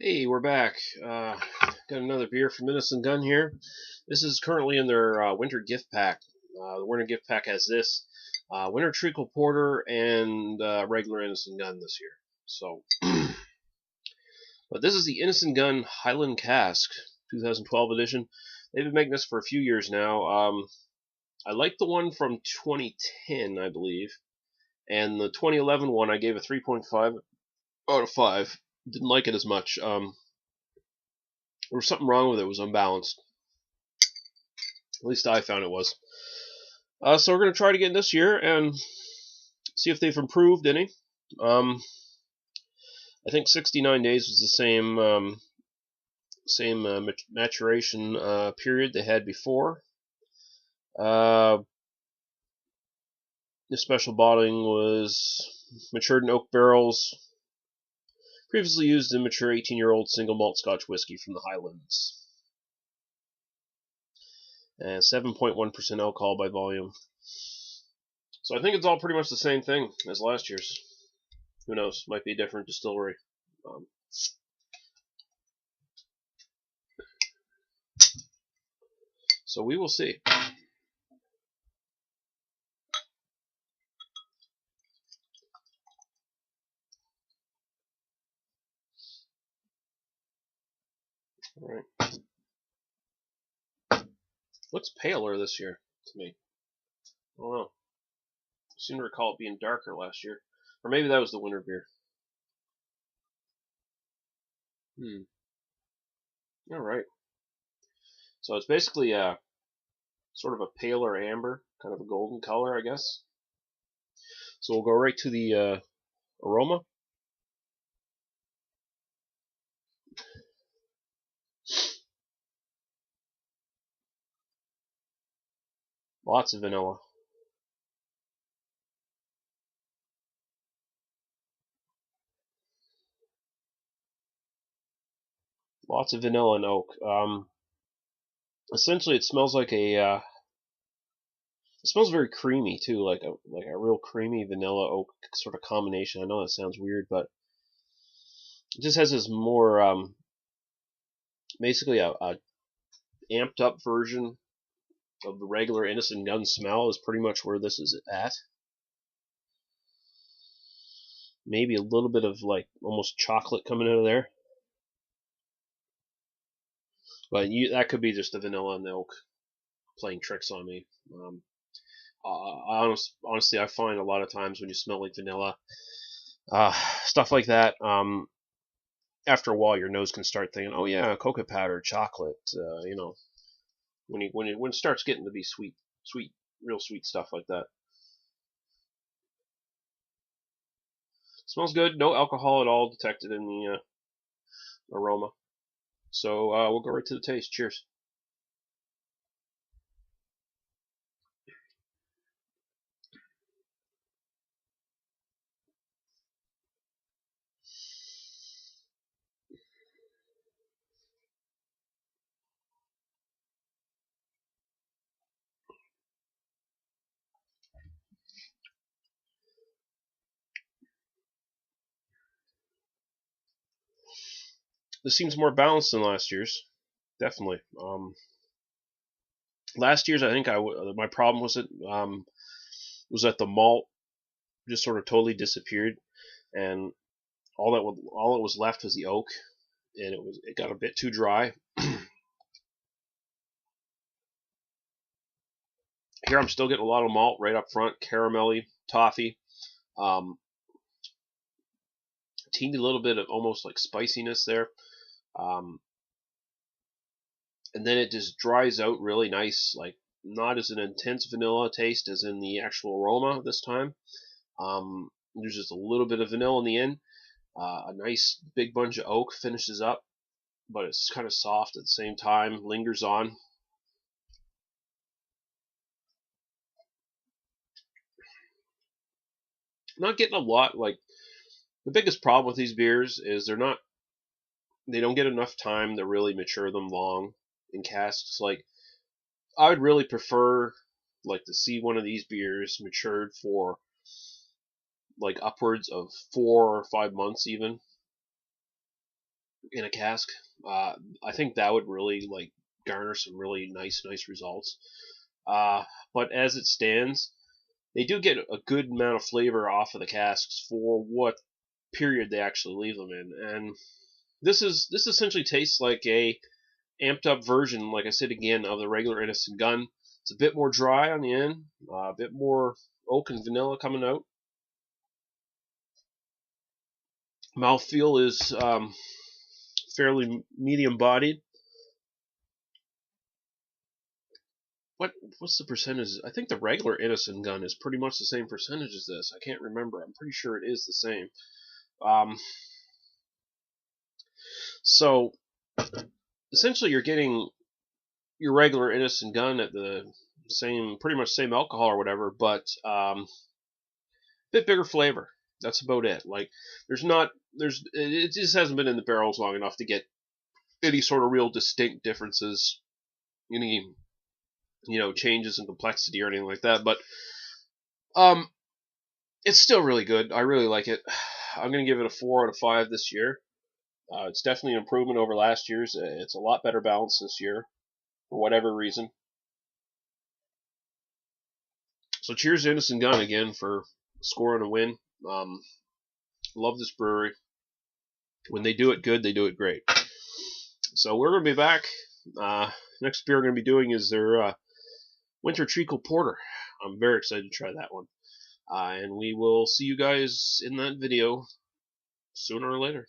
Hey, we're back. Got another beer from Innis Gunn here. This is currently in their winter gift pack. The winter gift pack has this winter treacle porter and regular Innis Gunn this year. So, but this is the Innis Gunn Highland Cask, 2012 edition. They've been making this for a few years now. I like the one from 2010, I believe, and the 2011 one I gave a 3.5 out of 5. Didn't like it as much. There was something wrong with it. It was unbalanced. At least I found it was. So we're going to try it again this year and see if they've improved any. I think 69 days was the same maturation period they had before. The special bottling was matured in oak barrels, previously used in mature 18-year-old single malt Scotch whisky from the Highlands. And 7.1% alcohol by volume. So I think it's all pretty much the same thing as last year's. Who knows? Might be a different distillery. So we will see. All right. Looks paler this year to me. I don't know. I seem to recall it being darker last year. Or maybe that was the winter beer. Alright. So it's basically sort of a paler amber, kind of a golden color, I guess. So we'll go right to the aroma. Lots of vanilla. Lots of vanilla and oak. Essentially, it smells like a. It smells very creamy too, like a real creamy vanilla oak sort of combination. I know that sounds weird, but it just has this more basically a amped up version of the regular Innis Gunn smell is pretty much where this is at. Maybe a little bit of like almost chocolate coming out of there. But that could be just the vanilla and the oak playing tricks on me. Honestly, I find a lot of times when you smell like vanilla, stuff like that, after a while your nose can start thinking, oh yeah, cocoa powder, chocolate, you know, when it starts getting to be sweet, real sweet stuff like that. Smells good. No alcohol at all detected in the aroma. So we'll go right to the taste. Cheers. This seems more balanced than last year's. Definitely. Last year's, I think my problem was that the malt just sort of totally disappeared, and all it was left was the oak, and it got a bit too dry. Here I'm still getting a lot of malt right up front, caramelly, toffee, teeny little bit of almost like spiciness there, and then it just dries out really nice, like not as an intense vanilla taste as in the actual aroma this time. There's just a little bit of vanilla in the end. A nice big bunch of oak finishes up, but it's kind of soft at the same time, lingers on. Not getting a lot. Like, the biggest problem with these beers is they don't get enough time to really mature them long in casks. Like, I would really prefer like to see one of these beers matured for like upwards of 4 or 5 months even. in a cask. I think that would really like garner some really nice results. But as it stands, they do get a good amount of flavor off of the casks for what period they actually leave them in, and this essentially tastes like a amped up version, like I said again, of the regular Innis Gunn. It's a bit more dry on the end, a bit more oak and vanilla coming out. Mouthfeel is fairly medium bodied. What's the percentage? I think the regular Innis Gunn is pretty much the same percentage as this. I can't remember. I'm pretty sure it is the same. So essentially, you're getting your regular Innis Gunn at the pretty much same alcohol or whatever, but bit bigger flavor. That's about it. Like it just hasn't been in the barrels long enough to get any sort of real distinct differences, any changes in complexity or anything like that. But it's still really good. I really like it. I'm gonna give it a 4 out of 5 this year. It's definitely an improvement over last year's. It's a lot better balanced this year, for whatever reason. So cheers to Innis Gunn again for scoring a win. Love this brewery. When they do it good, they do it great. So we're going to be back. Next beer we're going to be doing is their Winter Treacle Porter. I'm very excited to try that one. And we will see you guys in that video sooner or later.